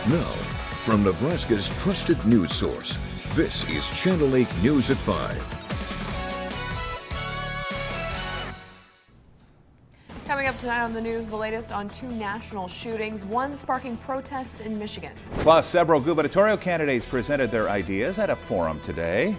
Now, from Nebraska's trusted news source, this is Channel 8 News at 5. Coming up tonight on the news, the latest on two national shootings, one sparking protests in Michigan. Plus, several gubernatorial candidates presented their ideas at a forum today.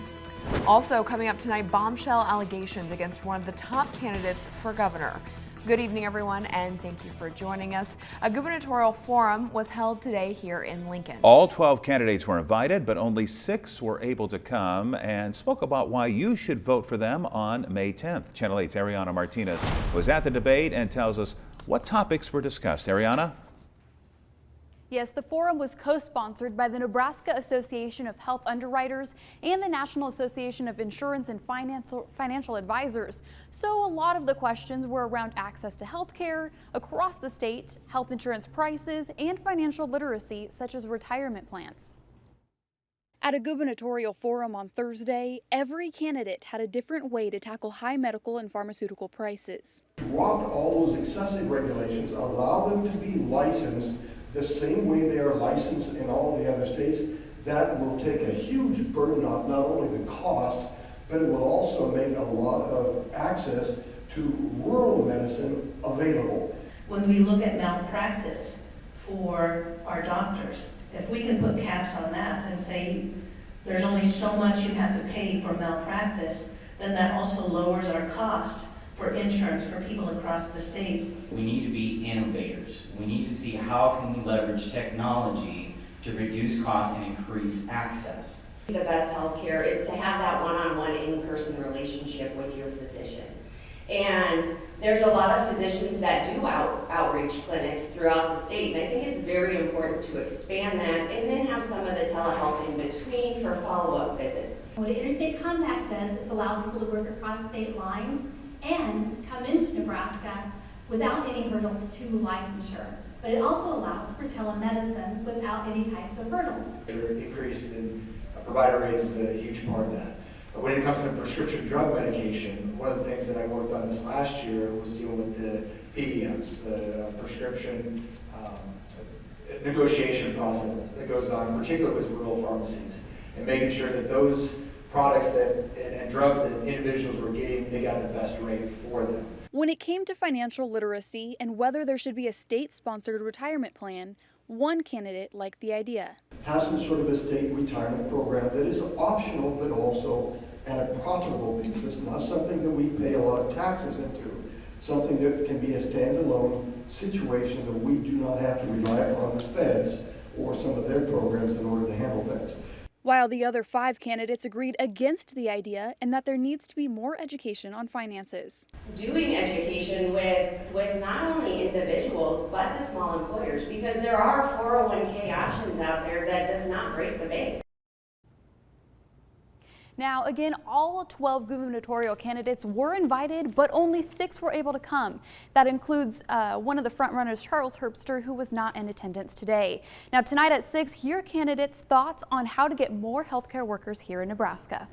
Also coming up tonight, bombshell allegations against one of the top candidates for governor. Good evening, everyone, and thank you for joining us. A gubernatorial forum was held today here in Lincoln. All 12 candidates were invited, but only 6 were able to come and spoke about why you should vote for them on May 10th. Channel 8's Ariana Martinez was at the debate and tells us what topics were discussed. Ariana? Yes, the forum was co-sponsored by the Nebraska Association of Health Underwriters and the National Association of Insurance and Financial Advisors. So a lot of the questions were around access to health care across the state, health insurance prices, and financial literacy, such as retirement plans. At a gubernatorial forum on Thursday, every candidate had a different way to tackle high medical and pharmaceutical prices. Drop all those excessive regulations, allow them to be licensed the same way they are licensed in all the other states. That will take a huge burden off not only the cost, but it will also make a lot of access to rural medicine available. When we look at malpractice for our doctors, if we can put caps on that and say there's only so much you have to pay for malpractice, then that also lowers our cost for insurance for people across the state. We need to be innovators. We need to see how can we leverage technology to reduce costs and increase access. The best healthcare is to have that one-on-one in-person relationship with your physician. And there's a lot of physicians that do outreach clinics throughout the state, and I think it's very important to expand that and then have some of the telehealth in between for follow-up visits. What Interstate Compact does is allow people to work across state lines and come into Nebraska without any hurdles to licensure. But it also allows for telemedicine without any types of hurdles. The increase in provider rates is a huge part of that. When it comes to prescription drug medication, one of the things that I worked on this last year was dealing with the PBMs, the prescription negotiation process that goes on, particularly with rural pharmacies, and making sure that those products and drugs that individuals were getting, they got the best rate for them. When it came to financial literacy and whether there should be a state-sponsored retirement plan, one candidate liked the idea. Have some sort of a state retirement program that is optional, but also at a profitable basis, not something that we pay a lot of taxes into, something that can be a standalone situation that we do not have to rely upon the feds or some of their programs in order to handle things. While the other 5 candidates agreed against the idea and that there needs to be more education on finances. Doing education with not only individuals, but the small employers, because there are 401k options out there that does not break the bank. Now, again, all 12 gubernatorial candidates were invited, but only 6 were able to come. That includes one of the frontrunners, Charles Herbster, who was not in attendance today. Now, tonight at 6, here are candidates' thoughts on how to get more healthcare workers here in Nebraska.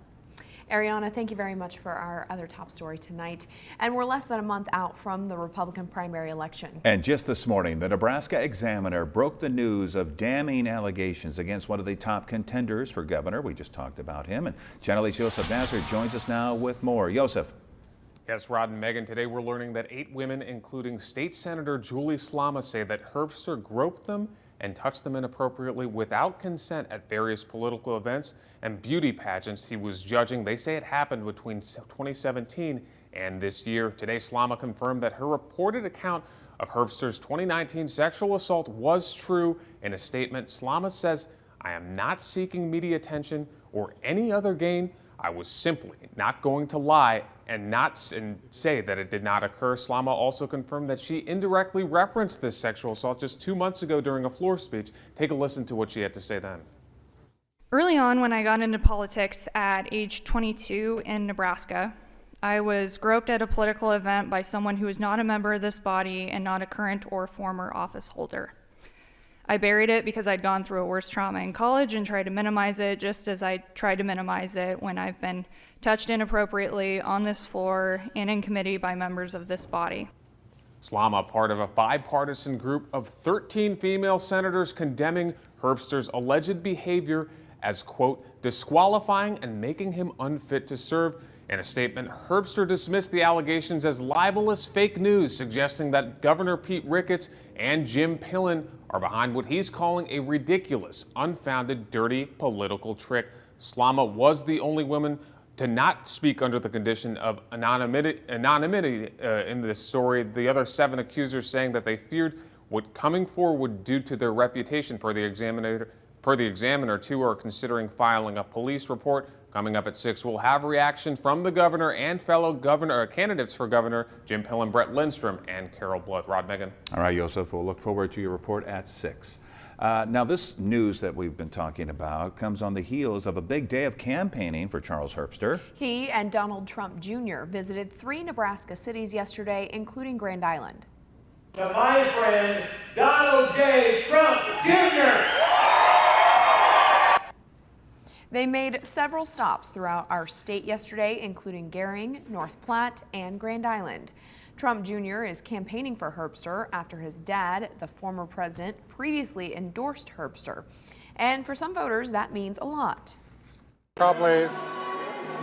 Ariana, thank you very much for our other top story tonight. And we're less than a month out from the Republican primary election. And just this morning, the Nebraska Examiner broke the news of damning allegations against one of the top contenders for governor. We just talked about him. And Channel 8's Joseph Nasser joins us now with more. Joseph. Yes, Rod and Megan, today we're learning that 8 women, including State Senator Julie Slama, say that Herbster groped them and touched them inappropriately without consent at various political events and beauty pageants he was judging. They say it happened between 2017 and this year. Today, Slama confirmed that her reported account of Herbster's 2019 sexual assault was true. In a statement, Slama says, "I am not seeking media attention or any other gain. I was simply not going to lie and say that it did not occur." Slama also confirmed that she indirectly referenced this sexual assault just 2 months ago during a floor speech. Take a listen to what she had to say then. Early on, when I got into politics at age 22 in Nebraska, I was groped at a political event by someone who was not a member of this body and not a current or former office holder. I buried it because I'd gone through a worse trauma in college and tried to minimize it, just as I tried to minimize it when I've been touched inappropriately on this floor and in committee by members of this body. Slama, part of a bipartisan group of 13 female senators condemning Herbster's alleged behavior as, quote, disqualifying and making him unfit to serve. In a statement, Herbster dismissed the allegations as libelous fake news, suggesting that Governor Pete Ricketts and Jim Pillen are behind what he's calling a ridiculous, unfounded, dirty political trick. Slama was the only woman to not speak under the condition of anonymity in this story. The other 7 accusers saying that they feared what coming forward would do to their reputation. Per the Examiner, 2 are considering filing a police report. Coming up at 6, we'll have reaction from the governor and fellow candidates for governor, Jim Pillen, Brett Lindstrom, and Carol Blood. Rod, Megan. All right, Joseph, we'll look forward to your report at 6. Now, this news that we've been talking about comes on the heels of a big day of campaigning for Charles Herbster. He and Donald Trump Jr. visited 3 Nebraska cities yesterday, including Grand Island. To my friend, Donald J. Trump Jr. They made several stops throughout our state yesterday, including Gering, North Platte, and Grand Island. Trump Jr. is campaigning for Herbster after his dad, the former president, previously endorsed Herbster. And for some voters, that means a lot. Probably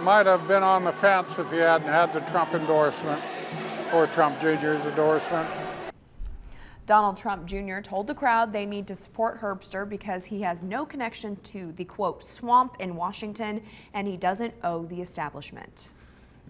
might have been on the fence if he hadn't had the Trump endorsement or Trump Jr.'s endorsement. Donald Trump Jr. told the crowd they need to support Herbster because he has no connection to the, quote, swamp in Washington, and he doesn't owe the establishment.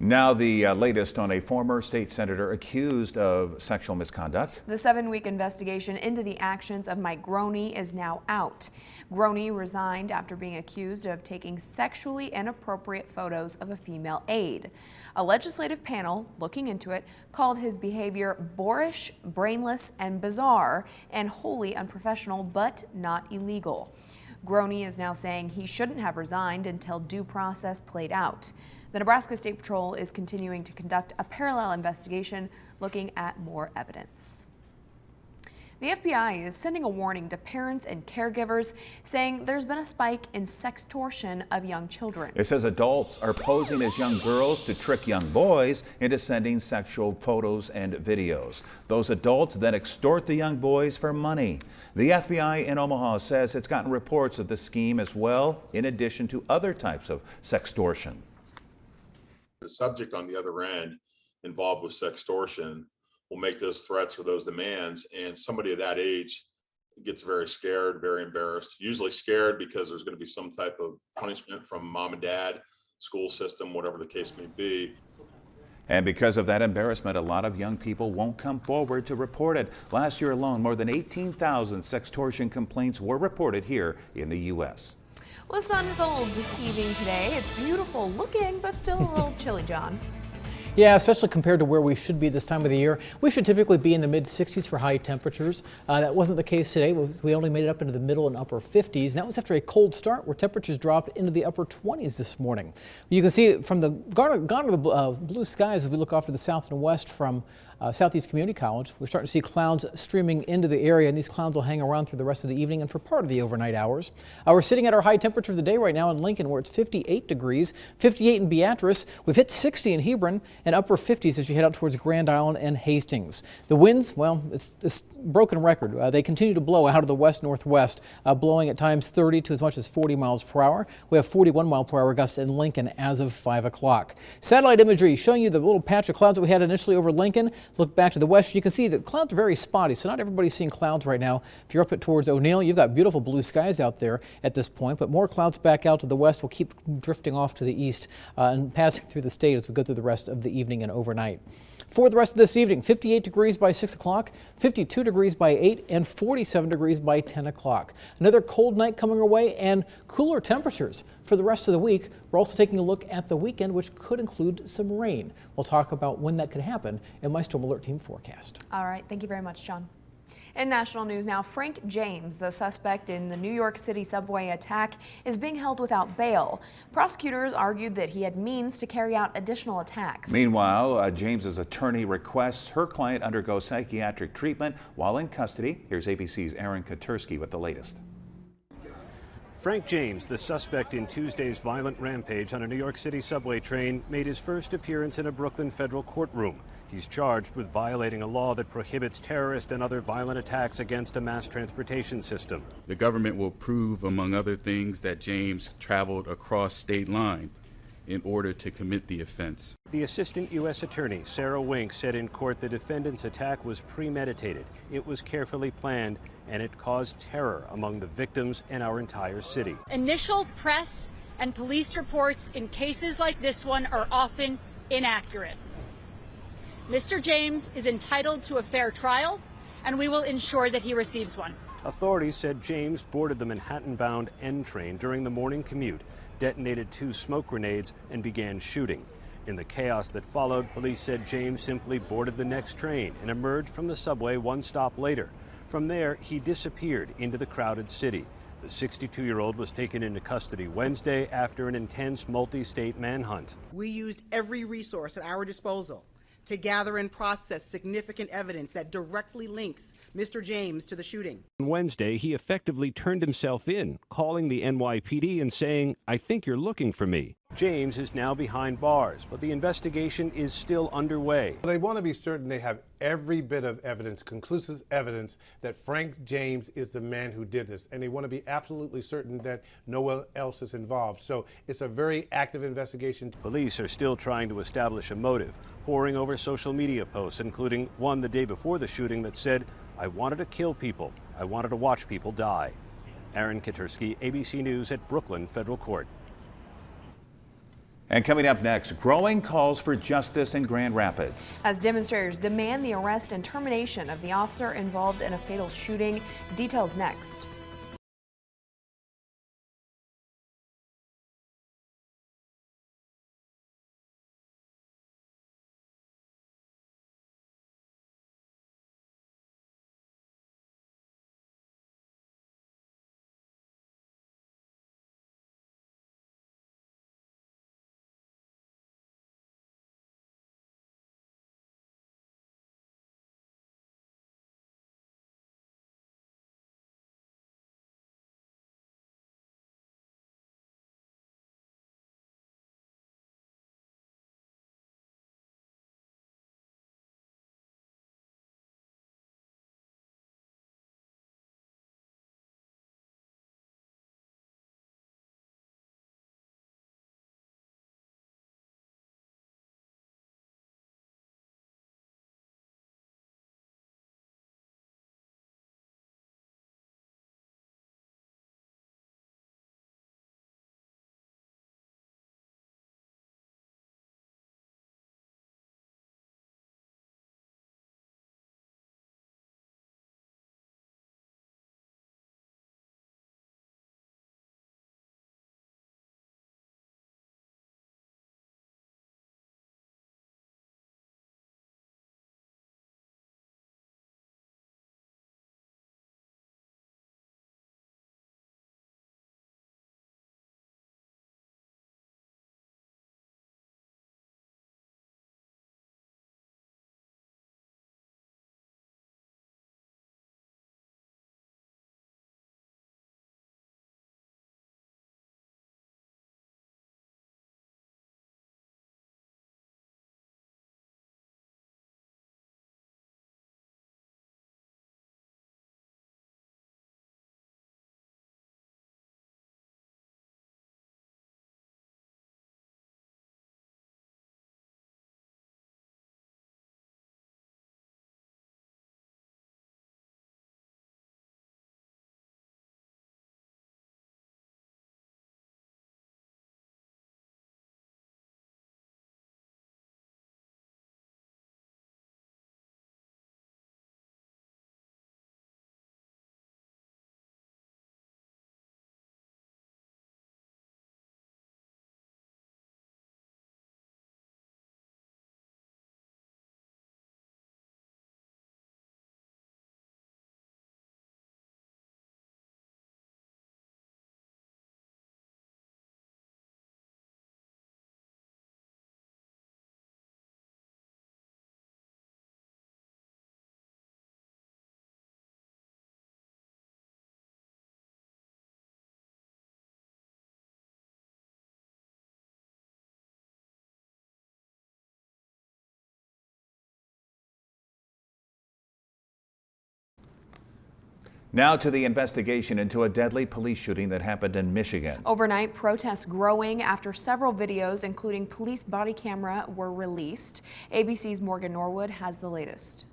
Now the latest on a former state senator accused of sexual misconduct. The 7-week investigation into the actions of Mike Groene is now out. Groene resigned after being accused of taking sexually inappropriate photos of a female aide. A legislative panel looking into it called his behavior boorish, brainless, and bizarre, and wholly unprofessional, but not illegal. Groene is now saying he shouldn't have resigned until due process played out. The Nebraska State Patrol is continuing to conduct a parallel investigation looking at more evidence. The FBI is sending a warning to parents and caregivers saying there's been a spike in sextortion of young children. It says adults are posing as young girls to trick young boys into sending sexual photos and videos. Those adults then extort the young boys for money. The FBI in Omaha says it's gotten reports of the scheme as well, in addition to other types of sextortion. The subject on the other end involved with sextortion will make those threats or those demands, and somebody of that age gets very scared, very embarrassed, usually scared because there's going to be some type of punishment from mom and dad, school system, whatever the case may be. And because of that embarrassment, a lot of young people won't come forward to report it. Last year alone, more than 18,000 sextortion complaints were reported here in the U.S. Well, the sun is a little deceiving today. It's beautiful looking, but still a little chilly, John. Yeah, especially compared to where we should be this time of the year. We should typically be in the mid-60s for high temperatures. That wasn't the case today. We only made it up into the middle and upper 50s. And that was after a cold start where temperatures dropped into the upper 20s this morning. You can see from the gone are the blue skies as we look off to the south and west from Southeast Community College. We're starting to see clouds streaming into the area, and these clouds will hang around through the rest of the evening and for part of the overnight hours. We're sitting at our high temperature of the day right now in Lincoln, where it's 58 degrees, 58 in Beatrice. We've hit 60 in Hebron and upper 50s as you head out towards Grand Island and Hastings. The winds, well, it's broken record. They continue to blow out of the west-northwest, blowing at times 30 to as much as 40 miles per hour. We have 41 mile per hour gusts in Lincoln as of 5 o'clock. Satellite imagery showing you the little patch of clouds that we had initially over Lincoln. Look back to the west, you can see that clouds are very spotty, so not everybody's seeing clouds right now. If you're up towards O'Neill, you've got beautiful blue skies out there at this point, but more clouds back out to the west will keep drifting off to the east and passing through the state as we go through the rest of the evening and overnight. For the rest of this evening, 58 degrees by 6 o'clock, 52 degrees by 8, and 47 degrees by 10 o'clock. Another cold night coming our way and cooler temperatures for the rest of the week. We're also taking a look at the weekend, which could include some rain. We'll talk about when that could happen in my Storm Alert Team forecast. All right. Thank you very much, John. In national news now, Frank James, the suspect in the New York City subway attack, is being held without bail. Prosecutors argued that he had means to carry out additional attacks. Meanwhile, James's attorney requests her client undergo psychiatric treatment while in custody. Here's ABC's Aaron Katursky with the latest. Frank James, the suspect in Tuesday's violent rampage on a New York City subway train, made his first appearance in a Brooklyn federal courtroom. He's charged with violating a law that prohibits terrorist and other violent attacks against a mass transportation system. The government will prove, among other things, that James traveled across state lines in order to commit the offense. The assistant U.S. attorney, Sarah Wink, said in court the defendant's attack was premeditated, it was carefully planned, and it caused terror among the victims and our entire city. Initial press and police reports in cases like this one are often inaccurate. Mr. James is entitled to a fair trial, and we will ensure that he receives one. Authorities said James boarded the Manhattan-bound N train during the morning commute, detonated 2 smoke grenades, and began shooting. In the chaos that followed, police said James simply boarded the next train and emerged from the subway 1 stop later. From there, he disappeared into the crowded city. The 62-year-old was taken into custody Wednesday after an intense multi-state manhunt. We used every resource at our disposal to gather and process significant evidence that directly links Mr. James to the shooting. On Wednesday, he effectively turned himself in, calling the NYPD and saying, "I think you're looking for me." James is now behind bars, but the investigation is still underway. They want to be certain they have every bit of evidence, conclusive evidence, that Frank James is the man who did this. And they want to be absolutely certain that no one else is involved. So it's a very active investigation. Police are still trying to establish a motive, poring over social media posts, including one the day before the shooting that said, "I wanted to kill people. I wanted to watch people die." Aaron Katursky, ABC News at Brooklyn Federal Court. And coming up next, growing calls for justice in Grand Rapids. As demonstrators demand the arrest and termination of the officer involved in a fatal shooting. Details next. Now to the investigation into a deadly police shooting that happened in Michigan. Overnight, protests growing after several videos, including police body camera, were released. ABC's Morgan Norwood has the latest.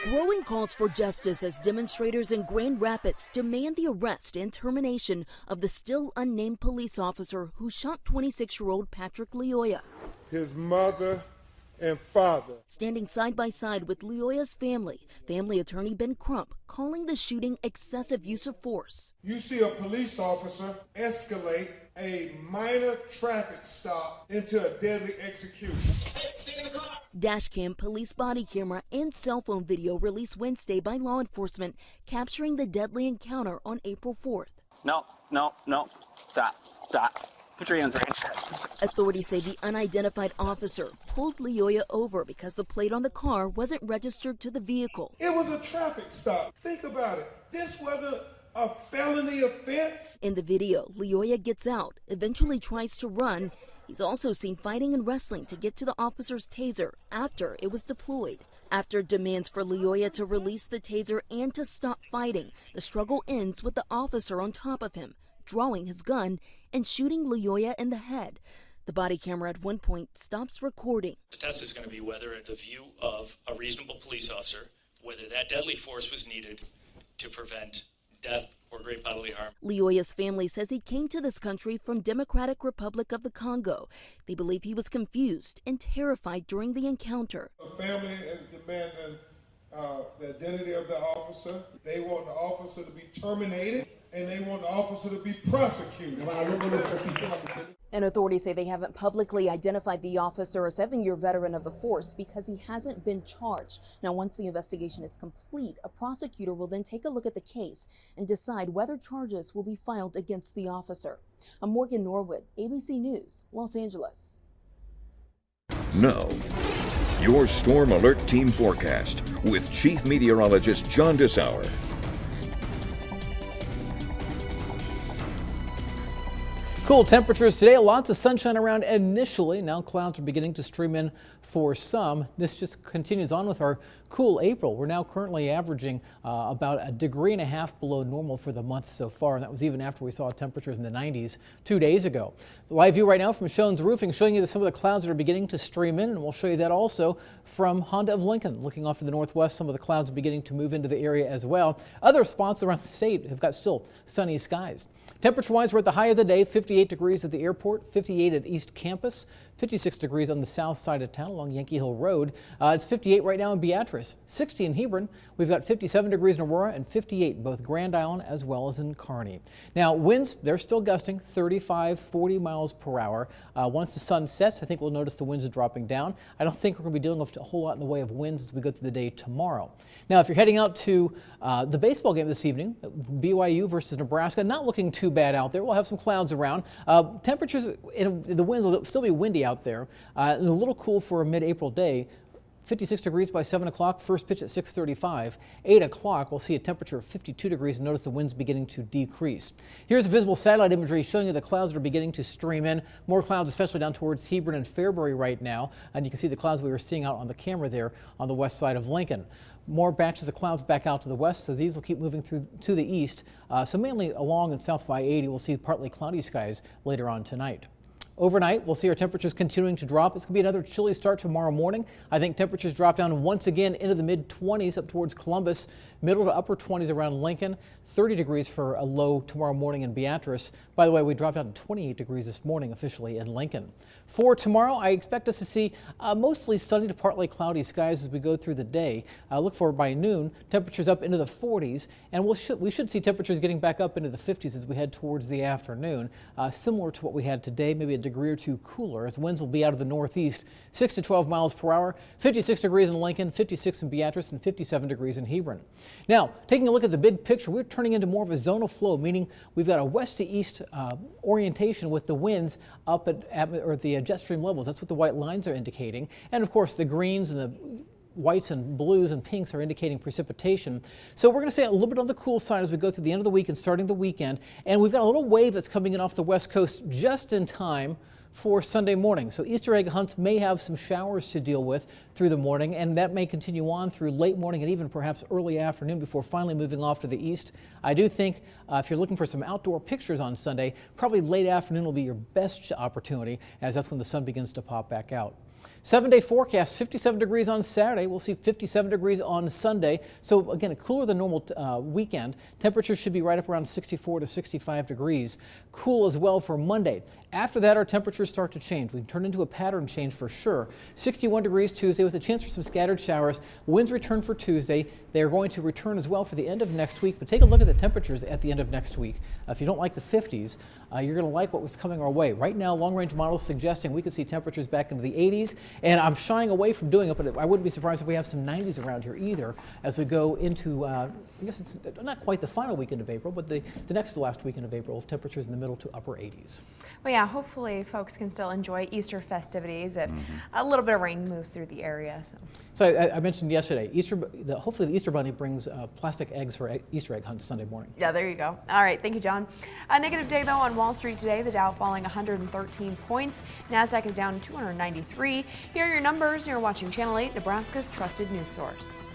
Growing calls for justice as demonstrators in Grand Rapids demand the arrest and termination of the still unnamed police officer who shot 26-year-old Patrick Lyoya. His mother and father. Standing side by side with Lyoya's family attorney Ben Crump calling the shooting excessive use of force. You see a police officer escalate a minor traffic stop into a deadly execution. Dashcam, police body camera, and cell phone video released Wednesday by law enforcement capturing the deadly encounter on April 4th. No. Stop. Put your hands right. Authorities say the unidentified officer pulled Lyoya over because the plate on the car wasn't registered to the vehicle. It was a traffic stop. Think about it. This wasn't a felony offense. In the video, Lyoya gets out, eventually tries to run. He's also seen fighting and wrestling to get to the officer's taser after it was deployed. After demands for Lyoya to release the taser and to stop fighting, the struggle ends with the officer on top of him, drawing his gun and shooting Lyoya in the head. The body camera at one point stops recording. The test is going to be whether, in the view of a reasonable police officer, whether that deadly force was needed to prevent death or great bodily harm. Lyoya's family says he came to this country from Democratic Republic of the Congo. They believe he was confused and terrified during the encounter. The family is demanding the identity of the officer. They want the officer to be terminated, and they want the officer to be prosecuted. And authorities say they haven't publicly identified the officer, a 7-year veteran of the force, because he hasn't been charged. Now, once the investigation is complete, a prosecutor will then take a look at the case and decide whether charges will be filed against the officer. I'm Morgan Norwood, ABC News, Los Angeles. Now, your Storm Alert Team forecast with Chief Meteorologist John Dissauer. Cool temperatures today, lots of sunshine around initially. Now clouds are beginning to stream in for some. This just continues on with our cool April. We're now currently averaging about 1.5 degrees below normal for the month so far, and that was even after we saw temperatures in the 90s 2 days ago. The live view right now from Schoen's Roofing showing you some of the clouds that are beginning to stream in, and we'll show you that also from Honda of Lincoln. Looking off to the northwest, some of the clouds are beginning to move into the area as well. Other spots around the state have got still sunny skies. Temperature-wise, we're at the high of the day, 58 degrees at the airport, 58 at East Campus, 56 degrees on the south side of town along Yankee Hill Road. It's 58 right now in Beatrice, 60 in Hebron. We've got 57 degrees in Aurora and 58 in both Grand Island as well as in Kearney. Now, winds, they're still gusting 35, 40 miles per hour. Once the sun sets, I think we'll notice the winds are dropping down. I don't think we're going to be dealing with a whole lot in the way of winds as we go through the day tomorrow. Now, if you're heading out to the baseball game this evening, BYU versus Nebraska, not looking too bad out there. We'll have some clouds around. Temperatures in the winds will still be windy out there and a little cool for a mid-April day. 56 degrees by 7 o'clock, first pitch at 6:35. 8 o'clock, we'll see a temperature of 52 degrees. Notice the wind's beginning to decrease. Here's visible satellite imagery showing you the clouds that are beginning to stream in. More clouds, especially down towards Hebron and Fairbury right now. And you can see the clouds we were seeing out on the camera there on the west side of Lincoln. More batches of clouds back out to the west, so these will keep moving through to the east. So mainly along and south of I-80, we'll see partly cloudy skies later on tonight. Overnight, we'll see our temperatures continuing to drop. It's going to be another chilly start tomorrow morning. I think temperatures drop down once again into the mid-20s up towards Columbus, middle to upper 20s around Lincoln, 30 degrees for a low tomorrow morning in Beatrice. By the way, we dropped down to 28 degrees this morning officially in Lincoln. For tomorrow, I expect us to see mostly sunny to partly cloudy skies as we go through the day. Look for by noon, temperatures up into the 40s, and we should see temperatures getting back up into the 50s as we head towards the afternoon, similar to what we had today, maybe a degree or two cooler as winds will be out of the northeast, 6 to 12 miles per hour, 56 degrees in Lincoln, 56 in Beatrice, and 57 degrees in Hebron. Now, taking a look at the big picture, we're turning into more of a zonal flow, meaning we've got a west to east orientation with the winds up at the jet stream levels. That's what the white lines are indicating. And of course, the greens and the whites and blues and pinks are indicating precipitation. So we're going to stay a little bit on the cool side as we go through the end of the week and starting the weekend. And we've got a little wave that's coming in off the west coast just in time for Sunday morning. So Easter egg hunts may have some showers to deal with through the morning, and that may continue on through late morning and even perhaps early afternoon before finally moving off to the east. I do think if you're looking for some outdoor pictures on Sunday, probably late afternoon will be your best opportunity, as that's when the sun begins to pop back out. 7-day forecast, 57 degrees on Saturday. We'll see 57 degrees on Sunday. So again, a cooler than normal weekend. Temperatures should be right up around 64 to 65 degrees. Cool as well for Monday. After that, our temperatures start to change. We turn into a pattern change for sure. 61 degrees Tuesday with a chance for some scattered showers. Winds return for Tuesday. They are going to return as well for the end of next week. But take a look at the temperatures at the end of next week. If you don't like the 50s, you're going to like what was coming our way. Right now, long-range models suggesting we could see temperatures back into the 80s. And I'm shying away from doing it, but I wouldn't be surprised if we have some 90s around here either as we go into, I guess it's not quite the final weekend of April, but the next to last weekend of April, with temperatures in the middle to upper 80s. Well, yeah, hopefully folks can still enjoy Easter festivities if a little bit of rain moves through the area. So I mentioned yesterday, hopefully the Easter Bunny brings plastic eggs for Easter egg hunts Sunday morning. Yeah, there you go. All right, thank you, John. A negative day, though, on Wall Street today. The Dow falling 113 points. NASDAQ is down 293. Here are your numbers. You're watching Channel 8, Nebraska's trusted news source.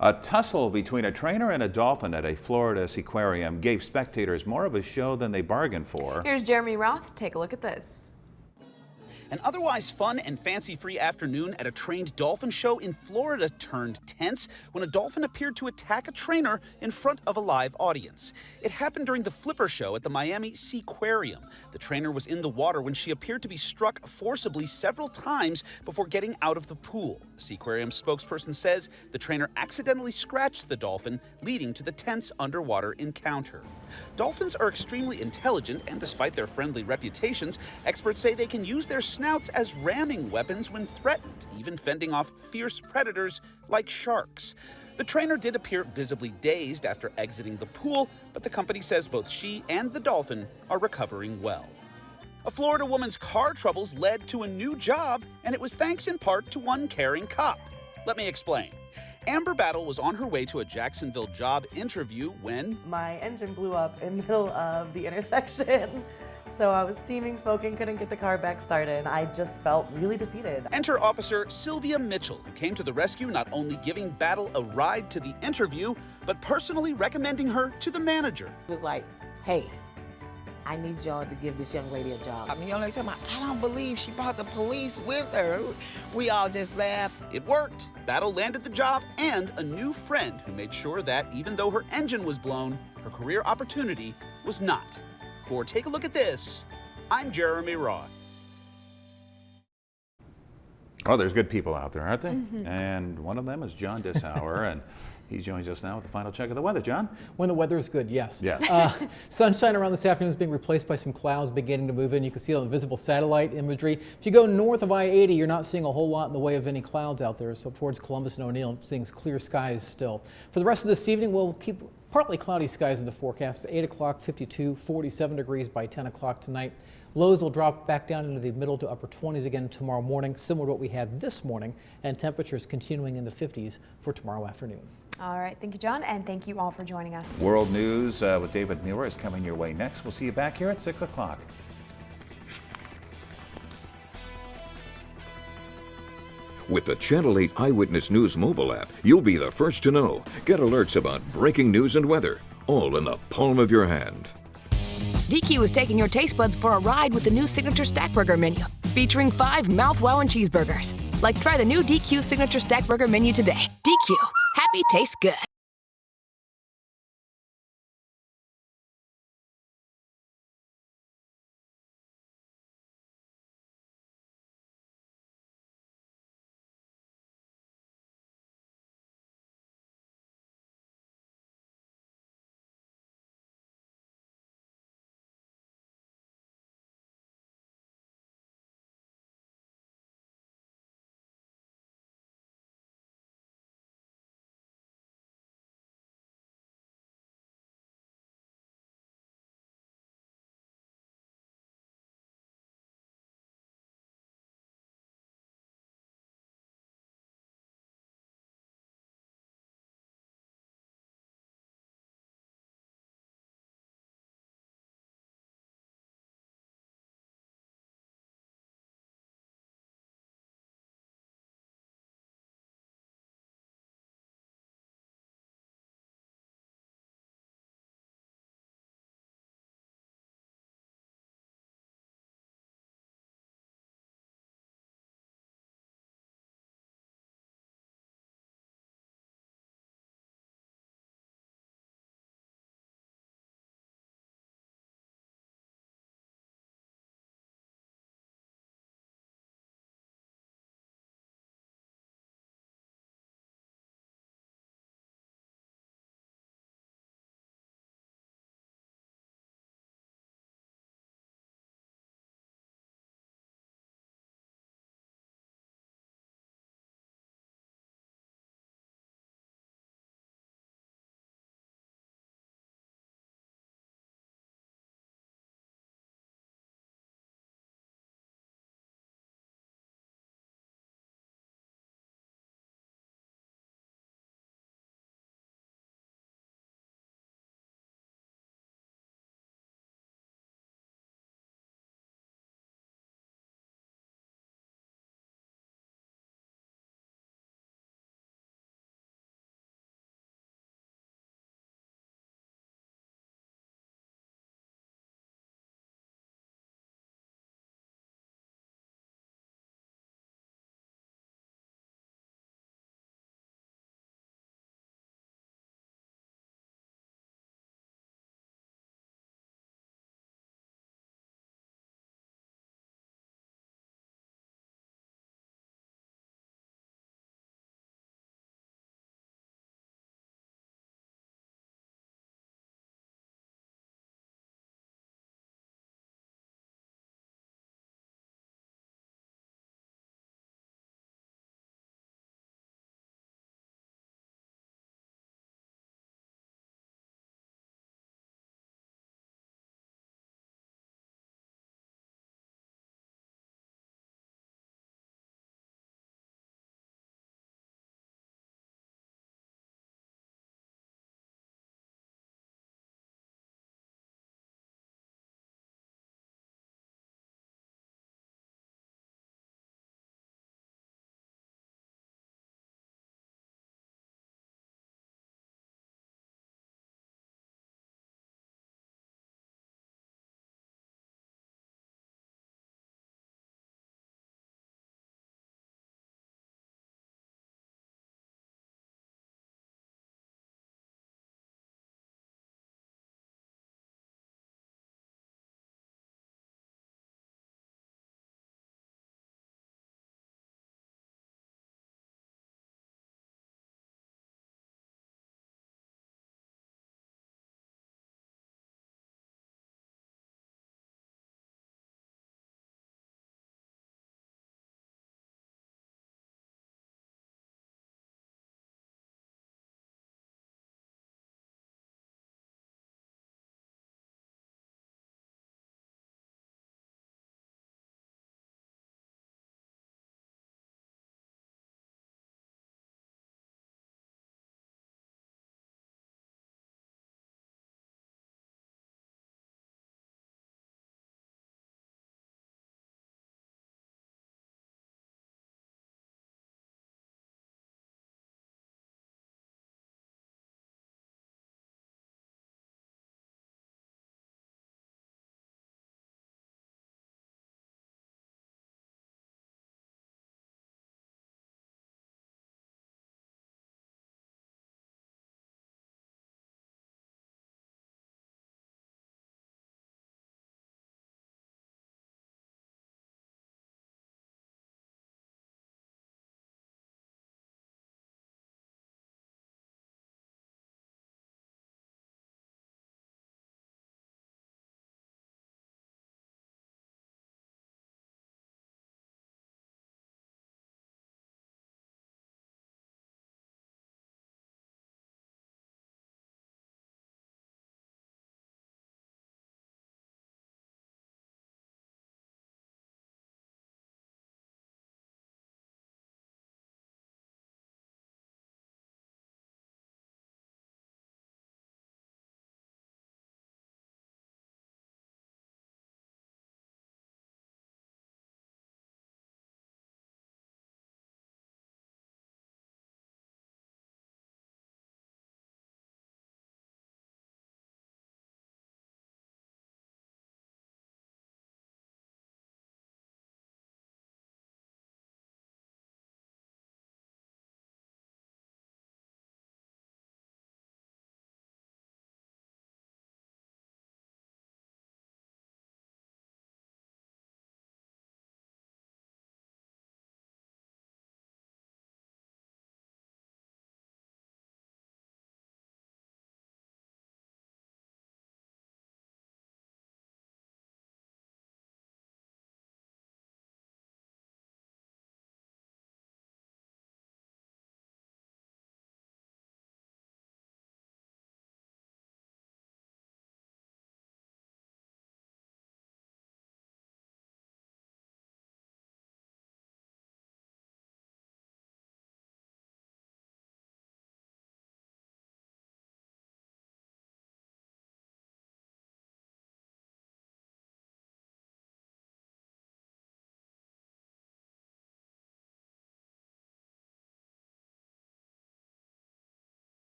A tussle between a trainer and a dolphin at a Florida aquarium gave spectators more of a show than they bargained for. Here's Jeremy Roth to take a look at this. An otherwise fun and fancy-free afternoon at a trained dolphin show in Florida turned tense when a dolphin appeared to attack a trainer in front of a live audience. It happened during the Flipper show at the Miami Seaquarium. The trainer was in the water when she appeared to be struck forcibly several times before getting out of the pool. A Seaquarium spokesperson says the trainer accidentally scratched the dolphin, leading to the tense underwater encounter. Dolphins are extremely intelligent, and despite their friendly reputations, experts say they can use their snouts as ramming weapons when threatened, even fending off fierce predators like sharks. The trainer did appear visibly dazed after exiting the pool, but the company says both she and the dolphin are recovering well. A Florida woman's car troubles led to a new job, and it was thanks in part to one caring cop. Let me explain. Amber Battle was on her way to a Jacksonville job interview when my engine blew up in the middle of the intersection. So I was steaming, smoking, couldn't get the car back started. I just felt really defeated. Enter Officer Sylvia Mitchell, who came to the rescue, not only giving Battle a ride to the interview, but personally recommending her to the manager. It was like, hey, I need y'all to give this young lady a job. I mean, y'all like talking about, I don't believe she brought the police with her. We all just laughed. It worked. Battle landed the job and a new friend who made sure that even though her engine was blown, her career opportunity was not. For Take a Look at This, I'm Jeremy Roth. Oh, there's good people out there, aren't they? And one of them is John Dishauer, and he joins us now with the final check of the weather. John? When the weather is good, yes. Yes. Sunshine around this afternoon is being replaced by some clouds beginning to move in. You can see it on the visible satellite imagery. If you go north of I-80, you're not seeing a whole lot in the way of any clouds out there. So towards Columbus and O'Neill, seeing clear skies still. For the rest of this evening, we'll keep partly cloudy skies in the forecast. At 8 o'clock, 52, 47 degrees by 10 o'clock tonight. Lows will drop back down into the middle to upper 20s again tomorrow morning, similar to what we had this morning, and temperatures continuing in the 50s for tomorrow afternoon. All right, thank you, John, and thank you all for joining us. World News with David Muir is coming your way next. We'll see you back here at 6 o'clock. With the Channel 8 Eyewitness News mobile app, you'll be the first to know. Get alerts about breaking news and weather, all in the palm of your hand. DQ is taking your taste buds for a ride with the new Signature Stack Burger menu, featuring 5 mouth-wowing cheeseburgers. Like, try the new DQ Signature Stack Burger menu today. DQ, happy tastes good.